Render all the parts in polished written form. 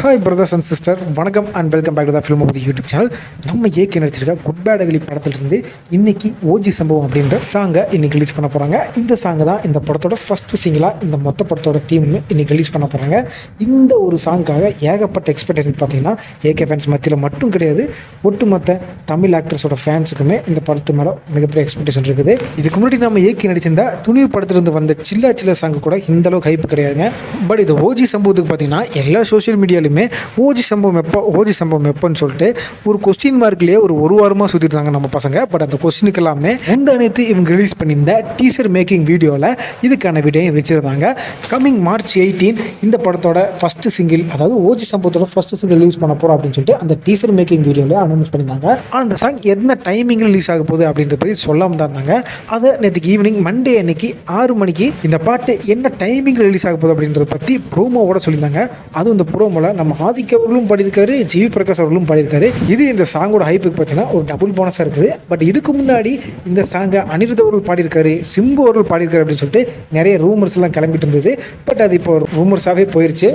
Hi brothers and sister, வணக்கம் and welcome back to the film of the YouTube channel. நம்ம ஏற்கனவே நடிச்சிருக்க good bad அகலி படத்துலேருந்து இன்னைக்கு OG சம்பவம் அப்படின்ற சாங்கை இன்னைக்கு ரிலீஸ் பண்ண போகிறாங்க. இந்த சாங்கை தான் இந்த படத்தோட ஃபஸ்ட்டு சிங்கிளாக இந்த மொத்த படத்தோட டீம் இன்னைக்கு ரிலீஸ் பண்ண போகிறாங்க. இந்த ஒரு சாங்காக ஏகப்பட்ட எக்ஸ்பெக்டேஷன் பார்த்தீங்கன்னா ஏகே ஃபேன்ஸ் மத்தியில் மட்டும் கிடையாது, ஒட்டுமொத்த தமிழ் ஆக்டர்ஸோட ஃபேன்ஸுக்குமே இந்த படத்து மேலே மிகப்பெரிய எக்ஸ்பெக்டேஷன் இருக்குது. இதுக்கு முன்னாடி நம்ம ஏற்கனவே நடிச்சிருந்த துணிவு படத்துலேருந்து வந்த சில்லா சில்ல சாங்கு கூட இந்த அளவுக்கு ஹைப் கிடையாதுங்க. பட் இது ஓஜி சம்பவத்துக்கு பார்த்தீங்கன்னா எல்லா சோஷியல் மீடியாலுமே ஓஜி சம்பவம் எப்போன்னு சொல்லிட்டு ஒரு கொஸ்டின் மார்க்லேயே ஒரு வாரமாக சுற்றிட்டு இருந்தாங்க நம்ம பசங்க. பட் அந்த கொஸ்டினுக்கு எல்லாமே முந்தானேத்து இவங்க ரிலீஸ் பண்ணியிருந்த டீசர் மேக்கிங் வீடியோவில் இதுக்கான வீடியோ வச்சுருந்தாங்க. கம்மிங் மார்ச் 18 இந்த படத்தோட ஃபஸ்ட்டு சிங்கிள், அதாவது ஓஜி சம்பவத்தோட ஃபஸ்ட்டு சிங்கிள் ரிலீஸ் பண்ண போகிறோம் அப்படின்னு சொல்லிட்டு அந்த டீசர் மேக்கிங் வீடியோவில் அனௌன்ஸ் பண்ணியிருந்தாங்க. ஆனால் அந்த சாங் என்ன டைமிங்கில் ரிலீஸ் ஆக போகுது அப்படின்ற பற்றி சொல்லாமல் தான் இருந்தாங்க. அதை நேற்றுக்கு ஈவினிங் மண்டே அன்னைக்கு 6 மணிக்கு இந்த பாட்டு என்ன டைமிங்கில் ரிலீஸ் ஆக போகுது அப்படின்றத பற்றி ப்ரோமோவோட சொல்லியிருந்தாங்க. அதுவும் இந்த ப்ரோமோவில் நம்ம ஆதிக்க அவர்களும் பாடியிருக்காரு, ஜிவி பிரகாஷ் அவர்களும் பாடியிருக்காரு. இது இந்த சாங்கோட ஹைப்புக்கு பார்த்தீங்கன்னா ஒரு டபுள் போனஸாக இருக்குது. பட் இதுக்கு முன்னாடி இந்த சாங்கை அனிருத் அவர்கள் பாடியிருக்காரு, சிம்பு அவர்கள் பாடியிருக்காரு அப்படின்னு சொல்லிட்டு நிறைய ரூமர்ஸ் எல்லாம் கிளம்பிட்டு இருந்தது. பட் அது இப்போ ரூமர்ஸாகவே போயிடுச்சு.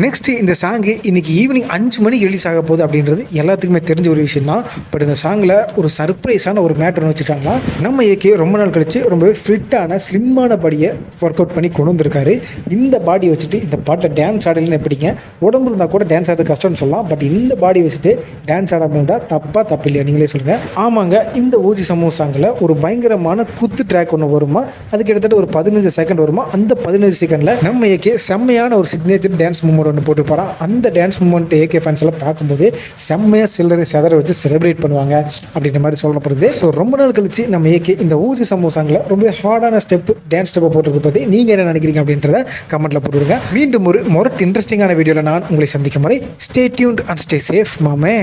நெக்ஸ்ட் இந்த சாங்கு இன்னைக்கு ஈவினிங் 5 மணிக்கு ரிலீஸ் ஆக போகுது அப்படின்றது எல்லாத்துக்குமே தெரிஞ்ச ஒரு விஷயம் தான். பட் இந்த சாங்கில் ஒரு சர்ப்ரைஸான ஒரு மேட்டர் வச்சுருக்காங்களா. நம்ம ஏகே ரொம்ப நாள் கழிச்சு ரொம்பவே ஃபிட்டான ஸ்லிம்மான பாடியை ஒர்க் அவுட் பண்ணி கொண்டு வந்திருக்காரு. இந்த பாடியை வச்சுட்டு இந்த பாட்டில் டான்ஸ் ஆடலன்னு எப்படிங்க, உடம்பு இருந்தால் கூட டான்ஸ் ஆடுறது கஷ்டம்னு சொல்லலாம். பட் இந்த பாடி வச்சுட்டு டான்ஸ் ஆடாமல் இருந்தால் தப்பு இல்லையா, நீங்களே சொல்லுங்கள். ஆமாங்க, இந்த ஓஜி சமூக சாங்கில் ஒரு பயங்கரமான குத்து ட்ராக் ஒன்று வருமா, அது கிட்டத்தட்ட ஒரு 15 செகண்ட் வருமா. அந்த 15 செகண்டில் நம்ம ஏகே செம்மையான ஒரு சிக்னேச்சர் டான்ஸ் மூமெண்ட் ஒன்று போட்டுப்பாரான். அந்த டான்ஸ் மூமெண்ட் ஏகே ஃபேன்ஸ் எல்லாம் பார்க்கும்போது செம்மையாக சில்லறை செதற வச்சு செலிப்ரேட் பண்ணுவாங்க அப்படின்ற மாதிரி சொல்லப்படுது. ஸோ ரொம்ப நாள் கழிச்சு நம்ம ஏகே இந்த ஓஜி சமூக சாங்கில் ரொம்ப ஹார்டான டான்ஸ் ஸ்டெப்பை போட்டுருக்கு பற்றி நீங்கள் என்ன நினைக்கிறீங்க அப்படின்றத கமெண்ட்டில் போட்டுவிடுங்க. மீண்டும் ஒரு மொரட்டு இன்ட்ரெஸ்டிங்கான வீடியோவில் நான் உங்களை சந்திக்கும் முறை stay tuned and stay safe, மாமே.